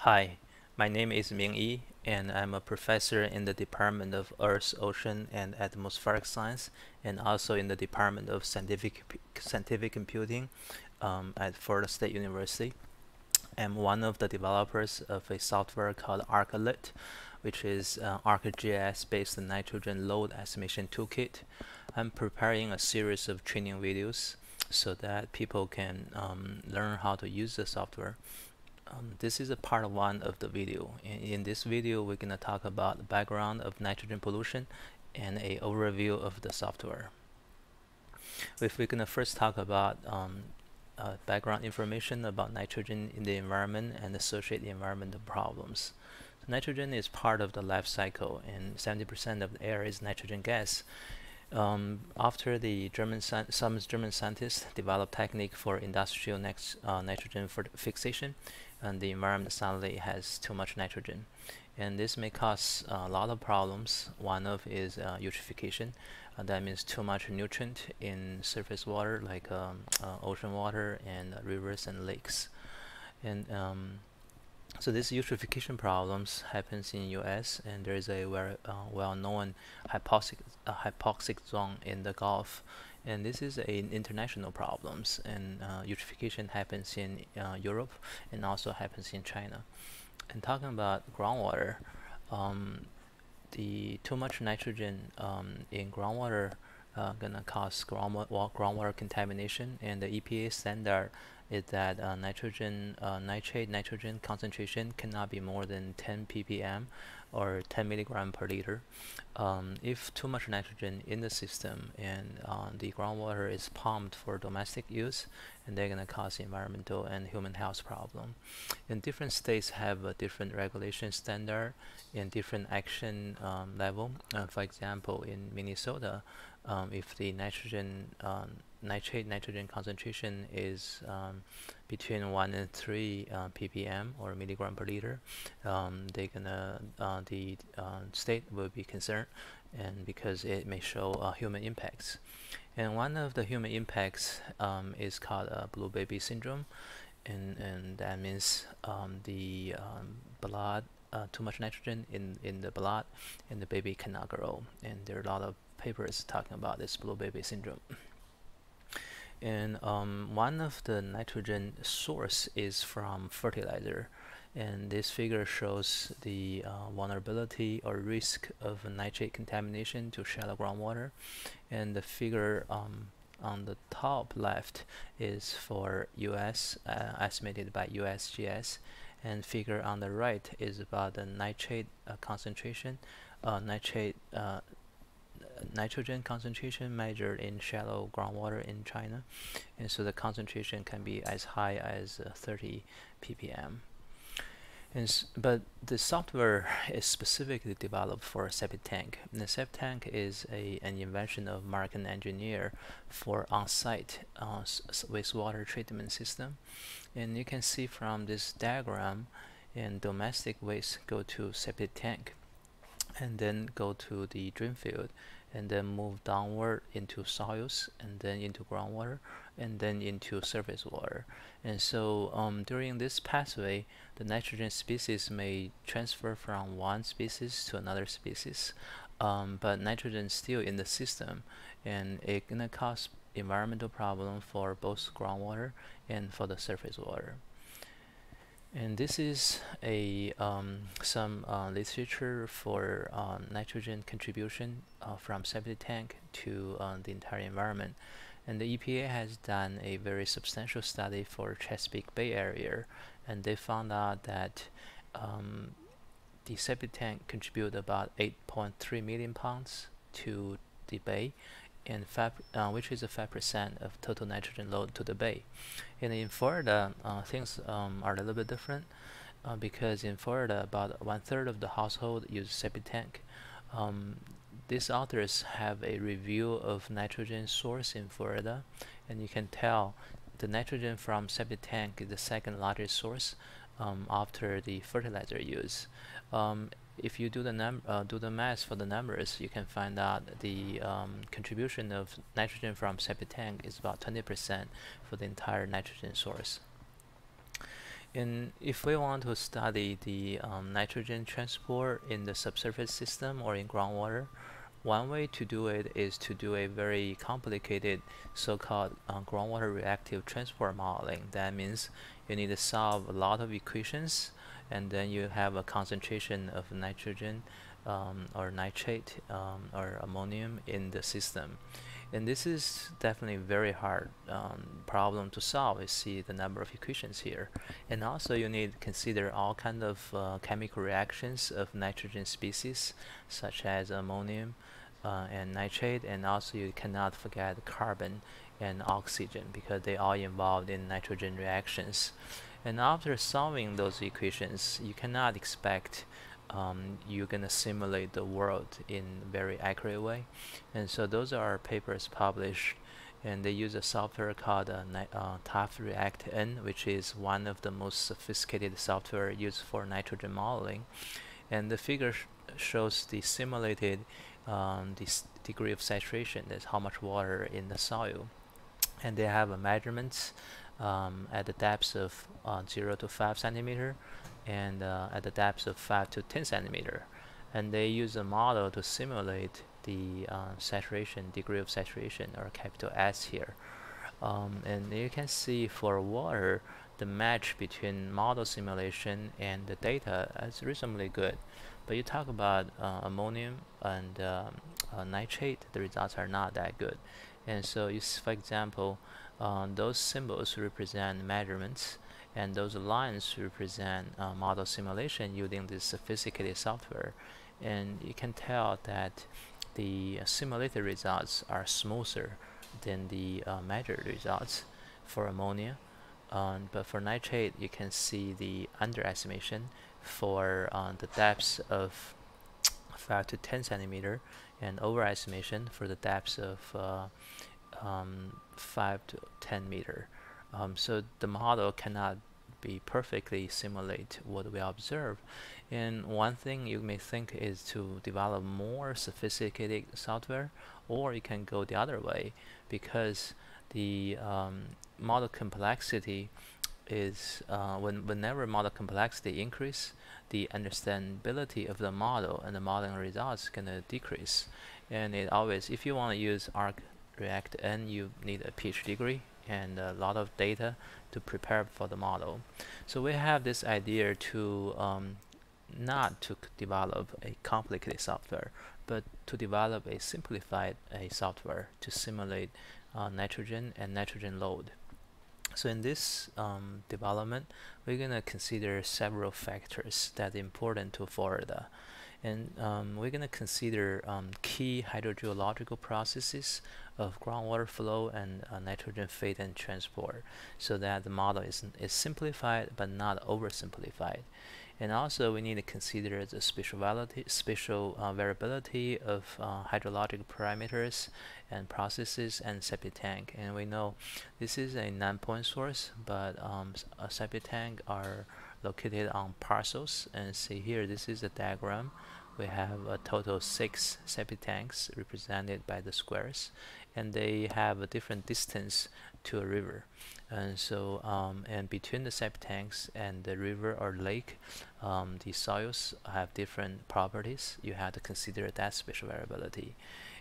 Hi, my name is Ming Yi, and I'm a professor in the Department of Earth, Ocean, and Atmospheric Science, and also in the Department of Scientific Computing at Florida State University. I'm one of the developers of a software called ArcNLET, which is ArcGIS-based nitrogen load estimation toolkit. I'm preparing a series of training videos so that people can learn how to use the software. This is a part one of the video. In this video, we're going to talk about the background of nitrogen pollution and a overview of the software. If we're going to first talk about background information about nitrogen in the environment and associated environmental problems. Nitrogen is part of the life cycle, and 70% of the air is nitrogen gas. After the some German scientists developed technique for industrial nitrogen fixation, and the environment suddenly has too much nitrogen, and this may cause a lot of problems. One of is eutrophication. That means too much nutrient in surface water like ocean water and rivers and lakes. And so this eutrophication problems happens in US, and there is a very well-known hypoxic zone in the Gulf, and this is an international problems. And eutrophication happens in Europe and also happens in China. And talking about groundwater, the too much nitrogen in groundwater gonna cause groundwater contamination, and the EPA standard is that nitrate nitrogen concentration cannot be more than 10 ppm or 10 milligram per liter. If too much nitrogen in the system and the groundwater is pumped for domestic use, and they're going to cause environmental and human health problem. And different states have a different regulation standard and different action level. For example, in Minnesota, if the nitrate nitrogen concentration is between 1 and 3 ppm or milligram per liter, the state will be concerned, and because it may show human impacts. And one of the human impacts is called blue baby syndrome, and that means the blood, too much nitrogen in the blood, and the baby cannot grow. And there are a lot of papers talking about this blue baby syndrome. And one of the nitrogen source is from fertilizer, and this figure shows the vulnerability or risk of nitrate contamination to shallow groundwater. And the figure on the top left is for US, estimated by USGS, and figure on the right is about the nitrate concentration, nitrogen concentration measured in shallow groundwater in China, and so the concentration can be as high as 30 ppm. But the software is specifically developed for a septic tank. And the septic tank is an invention of American engineer for on-site wastewater treatment system. And you can see from this diagram, in domestic waste go to septic tank, and then go to the drain field, and then move downward into soils, and then into groundwater, and then into surface water. And so during this pathway, the nitrogen species may transfer from one species to another species, but nitrogen is still in the system, and it's gonna cause environmental problem for both groundwater and for the surface water. And this is some literature for nitrogen contribution from septic tank to the entire environment. And the EPA has done a very substantial study for Chesapeake Bay area, and they found out that the septic tank contribute about 8.3 million pounds to the bay, and which is a 5% of total nitrogen load to the bay. And in Florida, things are a little bit different because in Florida, about 1/3 of the household use septic tank. These authors have a review of nitrogen source in Florida, and you can tell the nitrogen from septic tank is the second largest source after the fertilizer use. If you do the math for the numbers, you can find out the contribution of nitrogen from septic tank is about 20% for the entire nitrogen source. And if we want to study the nitrogen transport in the subsurface system or in groundwater, one way to do it is to do a very complicated so-called groundwater reactive transport modeling. That means you need to solve a lot of equations, and then you have a concentration of nitrogen or nitrate or ammonium in the system. And this is definitely very hard problem to solve. You see the number of equations here. And also you need to consider all kind of chemical reactions of nitrogen species, such as ammonium and nitrate, and also you cannot forget carbon and oxygen because they are involved in nitrogen reactions. And after solving those equations, you cannot expect you're gonna simulate the world in very accurate way. And so those are papers published, and they use a software called Taft React-N, which is one of the most sophisticated software used for nitrogen modeling. And the figure shows the simulated degree of saturation, that's how much water in the soil. And they have a measurements at the depths of 0 to 5 centimeter and at the depths of 5 to 10 centimeter. And they use a model to simulate the saturation, degree of saturation, or capital S here. And you can see for water, the match between model simulation and the data is reasonably good. But you talk about ammonium and nitrate, the results are not that good. And so, for example, those symbols represent measurements, and those lines represent model simulation using this sophisticated software. And you can tell that the simulated results are smoother than the measured results for ammonia. But for nitrate, you can see the underestimation for the depths of 5 to 10 centimeter, and overestimation for the depths of 5 to 10 meter. So the model cannot be perfectly simulate what we observe. And one thing you may think is to develop more sophisticated software, or you can go the other way, because the model complexity is whenever model complexity increase, the understandability of the model and the modeling results is going to decrease. And it always, if you want to use ArcReact-N, you need a PhD degree and a lot of data to prepare for the model. So we have this idea to not to develop a complicated software, but to develop a simplified software to simulate nitrogen and nitrogen load. So in this development, we're going to consider several factors that are important to Florida. And we're going to consider key hydrogeological processes of groundwater flow and nitrogen fate and transport, so that the model is simplified but not oversimplified. And also we need to consider the spatial variability of hydrologic parameters and processes and septic tank. And we know this is a non-point source, but a septic tank are located on parcels. And see here, this is a diagram. We have a total 6 septic tanks represented by the squares, and they have a different distance to a river. And so and between the septic tanks and the river or lake, the soils have different properties. You have to consider that spatial variability.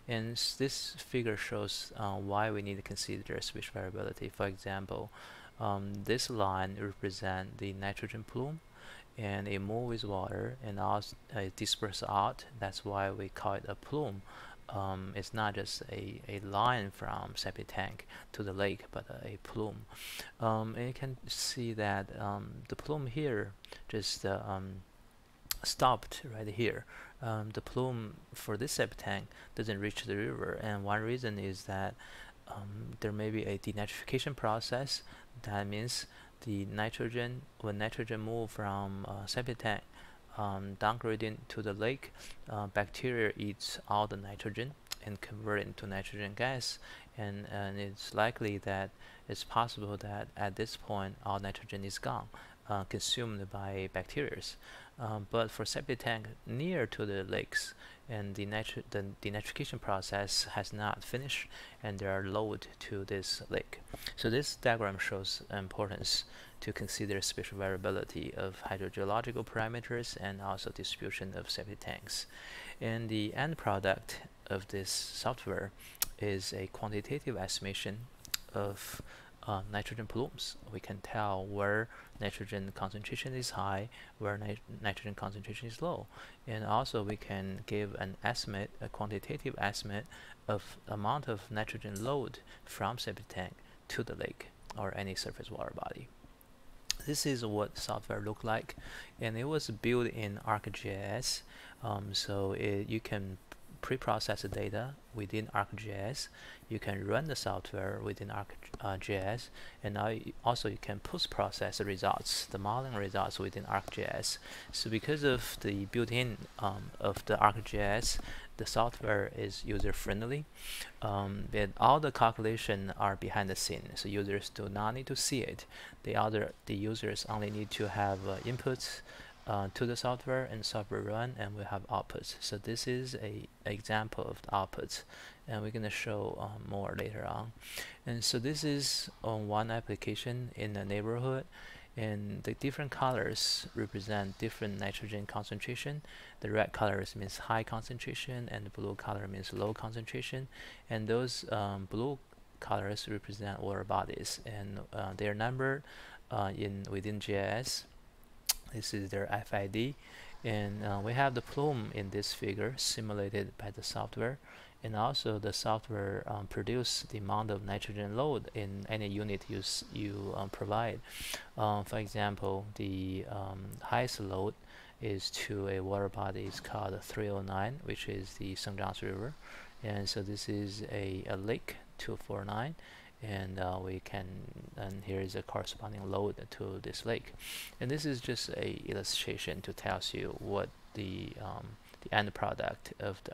And this figure shows why we need to consider spatial variability. For example, this line represents the nitrogen plume, and it moves with water and also disperses out. That's why we call it a plume. It's not just a line from septic tank to the lake, but a plume. And you can see that the plume here just stopped right here. The plume for this septic tank doesn't reach the river, and one reason is that there may be a denitrification process. That means the nitrogen, when nitrogen move from septic tank down gradient to the lake, bacteria eats all the nitrogen and convert it into nitrogen gas, and it's likely that it's possible that at this point all nitrogen is gone, consumed by bacteria. But for septic tank near to the lakes, and the denitrification process has not finished, and there are load to this lake. So this diagram shows importance to consider spatial variability of hydrogeological parameters and also distribution of septic tanks. And the end product of this software is a quantitative estimation of nitrogen plumes. We can tell where nitrogen concentration is high, where nitrogen concentration is low, and also we can give an estimate, a quantitative estimate of amount of nitrogen load from septic tank to the lake or any surface water body. This is what software looked like, and it was built in ArcGIS. So you can pre-process the data within ArcGIS. You can run the software within ArcGIS, and now also you can post-process the results, the modeling results within ArcGIS. So because of the built-in of the ArcGIS, the software is user-friendly, but all the calculations are behind the scene, so users do not need to see it. The users only need to have inputs to the software, and software run, and we have outputs. So this is a example of the outputs, and we're going to show more later on. And so this is on one application in the neighborhood, and the different colors represent different nitrogen concentration. The red colors means high concentration, and the blue color means low concentration, and those blue colors represent water bodies, and they are numbered within GIS. This is their FID, and we have the plume in this figure simulated by the software, and also the software produce the amount of nitrogen load in any unit you provide. For example, the highest load is to a water body is called 309, which is the Sengjiang River, and so this is a lake 249. And here is a corresponding load to this lake, and this is just a illustration to tell you what the end product of the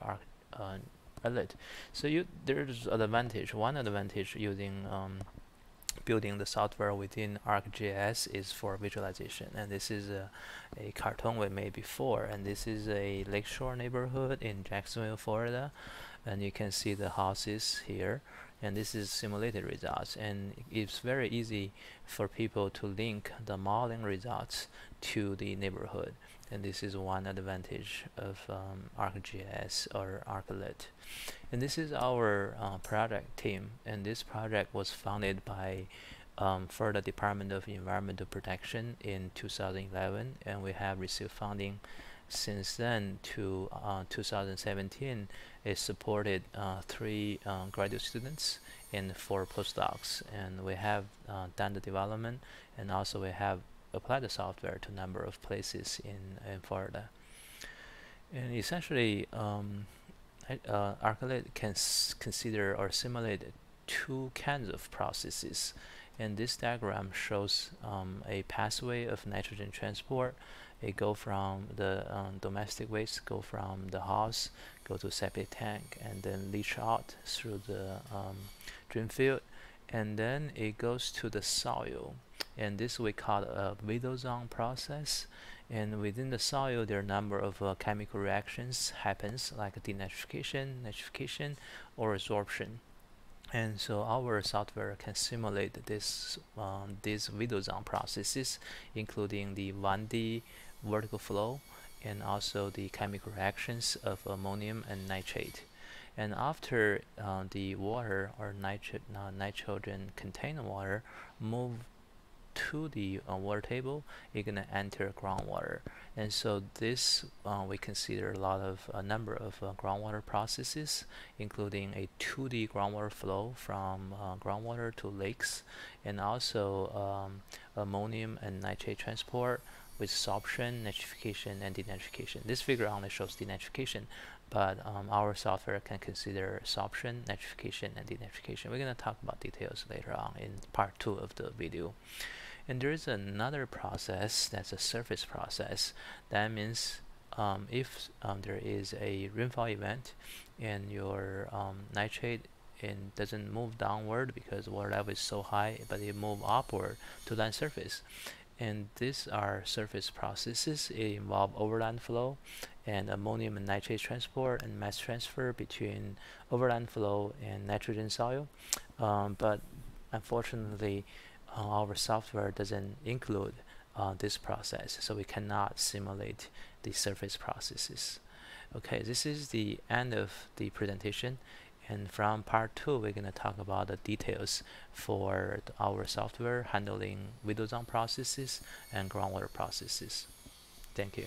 ArcNLET. So there's an advantage. One advantage using building the software within ArcGIS is for visualization, and this is a cartoon we made before, and this is a lakeshore neighborhood in Jacksonville, Florida, and you can see the houses here. And this is simulated results, and it's very easy for people to link the modeling results to the neighborhood, and this is one advantage of ArcGIS or ArcNLET. And this is our project team, and this project was funded by for the Department of Environmental Protection in 2011, and we have received funding since then to 2017. It supported 3 graduate students and 4 postdocs, and we have done the development, and also we have applied the software to a number of places in Florida. And essentially ArcNLET can consider or simulate 2 kinds of processes, and this diagram shows a pathway of nitrogen transport. It go from the domestic waste, go from the house, go to septic tank, and then leach out through the drain field, and then it goes to the soil, and this we call a vital zone process. And within the soil, there are a number of chemical reactions happens, like denitrification, nitrification, or absorption. And so our software can simulate these vital zone processes, including the 1D vertical flow, and also the chemical reactions of ammonium and nitrate. And after the water or nitrogen contained water move to the water table, it's gonna enter groundwater. And so this we consider a number of groundwater processes, including a 2D groundwater flow from groundwater to lakes, and also ammonium and nitrate transport with sorption, nitrification, and denitrification. This figure only shows denitrification, but our software can consider sorption, nitrification, and denitrification. We're going to talk about details later on in part 2 of the video. And there is another process that's a surface process. That means if there is a rainfall event and your nitrate doesn't move downward because water level is so high, but it moves upward to land surface. And these are surface processes. It involve overland flow and ammonium and nitrate transport and mass transfer between overland flow and nitrogen soil. But unfortunately, our software doesn't include this process, so we cannot simulate the surface processes. Okay, this is the end of the presentation, and from part 2 we're going to talk about the details for our software handling window zone processes and groundwater processes. Thank you.